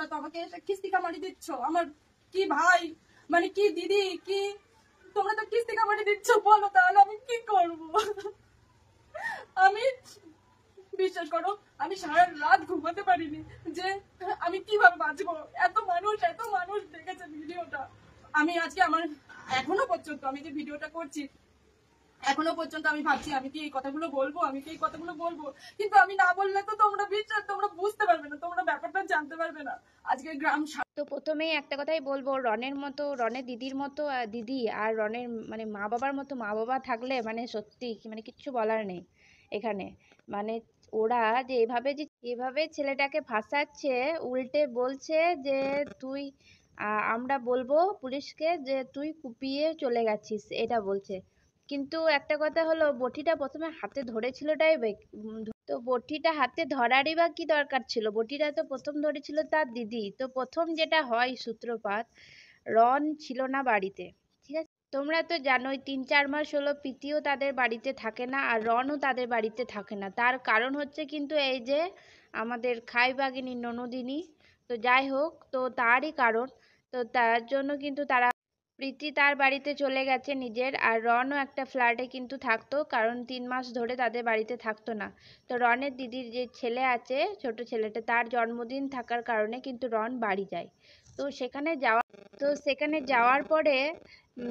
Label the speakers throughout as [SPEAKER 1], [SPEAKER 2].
[SPEAKER 1] তোমরা তো আমাকে এসে কিস্তিকামারি দিচ্ছ, আমার কি ভাই মানে কি দিদি কি তোমরা তো কিস্তিকামারি দিচ্ছ, বলো তাহলে আমি কি করব? আমি বিশ্বাস করো আমি সারা রাত ঘুমাতে পারিনি যে আমি কিভাবে বাঁচবো। এত মানুষ দেখেছে ভিডিওটা। আমি আজকে আমার এখনো পর্যন্ত আমি যে ভিডিওটা করছি এখনো পর্যন্ত আমি ভাবছি আমি কি এই কথাগুলো বলবো, কিন্তু আমি না বললে তো তোমরা বুঝতে পারবে না, তোমরা ব্যাপারটা জানতে পারবে না। আজকে গ্রাম
[SPEAKER 2] তো প্রথমেই একটা কথাই বলবো, রনের দিদির মতো দিদি আর রনের মানে মা বাবার মতো মা বাবা থাকলে মানে সত্যি মানে কিচ্ছু বলার নেই এখানে। মানে ওরা যে এভাবে ছেলেটাকে ফাঁসাচ্ছে, উল্টে বলছে যে তুই আমরা বলবো পুলিশকে যে তুই কুপিয়ে চলে গেছিস, এটা বলছে। কিন্তু একটা কথা হলো, বটিটা প্রথমে হাতে ধরেছিলটাই তো বটিটা হাতে ধরারই বা কি দরকার ছিল? বটিটা তো প্রথম ধরেছিল তার দিদি। তো প্রথম যেটা হয় সূত্রপাত, রন ছিল না বাড়িতে, ঠিক আছে? তোমরা তো জানোই 3-4 মাস হলো প্রীতিও তাদের বাড়িতে থাকে না আর রনও তাদের বাড়িতে থাকে না। তার কারণ হচ্ছে কিন্তু এই যে আমাদের খাই বাগিনী ননদিনী। তো যাই হোক, তো তারই কারণ। তো তার জন্য কিন্তু প্রীতি তার বাড়িতে চলে গেছে নিজের, আর রনও একটা ফ্ল্যাটে কিন্তু থাকতো, কারণ 3 মাস ধরে তাদের বাড়িতে থাকতো না। তো রনের দিদির যে ছেলে আছে, ছোট ছেলেটা, তার জন্মদিন থাকার কারণে কিন্তু রন বাড়ি যায়। তো সেখানে যাওয়ার পরে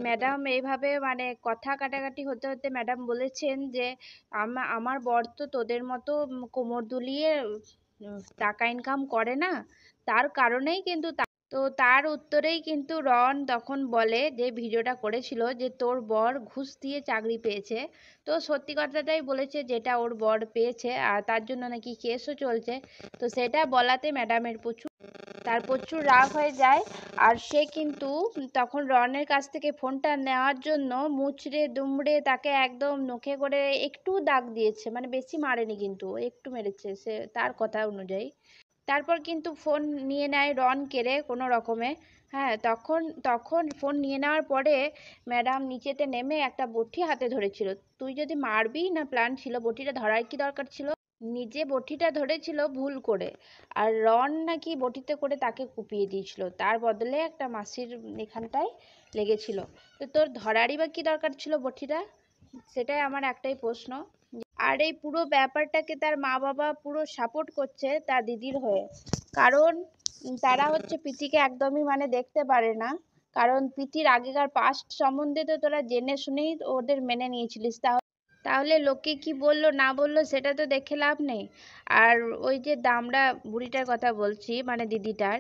[SPEAKER 2] ম্যাডাম এইভাবে মানে কথা কাটাকাটি হতে হতে ম্যাডাম বলেছেন যে আমার বর তো তোদের মতো কোমর দুলিয়ে টাকা ইনকাম করে না, তার কারণেই কিন্তু তো তার উত্তরেই কিন্তু রন তখন বলে যে ভিডিওটা করেছিল যে তোর বর ঘুষ দিয়ে চাকরি পেয়েছে। তো সত্যি কথাটাই বলেছে, যেটা ওর বর পেয়েছে, আর তার জন্য নাকি কেসও চলছে। তো সেটা বলাতে ম্যাডামের প্রচুর রাগ হয়ে যায়। আর সে কিন্তু তখন রনের কাছ থেকে ফোনটা নেওয়ার জন্য মুচড়ে দুমড়ে তাকে একদম নখে করে একটু দাগ দিয়েছে, মানে বেশি মারেনি কিন্তু একটু মেরেছে সে তার কথা অনুযায়ী। তারপর কিন্তু ফোন নিয়ে নেয় রন কেড়ে কোনো রকমে। হ্যাঁ, তখন তখন ফোন নিয়ে নেওয়ার পরে ম্যাডাম নিচেতে নেমে একটা বটি হাতে ধরেছিল। তুই যদি মারবি না প্ল্যান ছিল, বটিটা ধরার কি দরকার ছিল? নিজে বটিটা ধরেছিল ভুল করে, আর রন নাকি বটিতে করে তাকে কুপিয়ে দিয়েছিল, তার বদলে একটা মাসির এখানটায় লেগেছিল। তো তোর ধরারই বা কি দরকার ছিল বটিটা? সেটাই আমার একটাই প্রশ্ন। আর এই পুরো ব্যাপারটাকে তার মা বাবা পুরো সাপোর্ট করছে তার দিদির হয়ে, কারণ তারা হচ্ছে প্রীতিকে একদমই মানে দেখতে পারে না। কারণ প্রীতির আগেকার পাস্ট সম্বন্ধে তো তোরা জেনে শুনেই ওদের মেনে নিয়েছিলিস, তাহলে লোকে কি বললো না বললো সেটা তো দেখে লাভ নেই। আর ওই যে দামড়া বুড়িটার কথা বলছি, মানে দিদিটার,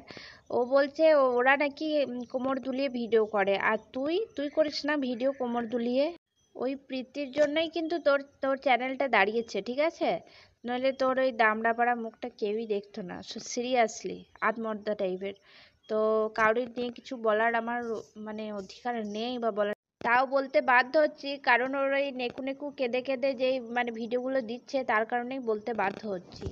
[SPEAKER 2] ও বলছে ওরা নাকি কোমর দুলিয়ে ভিডিও করে, আর তুই তুই করিস না ভিডিও কোমর দুলিয়ে। ওই প্রীতির জন্যই কিন্তু তোর তোর চ্যানেলটা দাঁড়িয়েছে, ঠিক আছে? নইলে তোর ওই দামড়া মুখটা কেউই দেখতো না, সিরিয়াসলি আত্মহত্যা টাইপের। তো কারোর নিয়ে কিছু বলার আমার মানে অধিকার নেই বা বলার, তাও বলতে বাধ্য হচ্ছি, কারণ ওর ওই নেকু নেকু কেঁদে কেঁদে যেই মানে ভিডিওগুলো দিচ্ছে তার কারণেই বলতে বাধ্য হচ্ছি।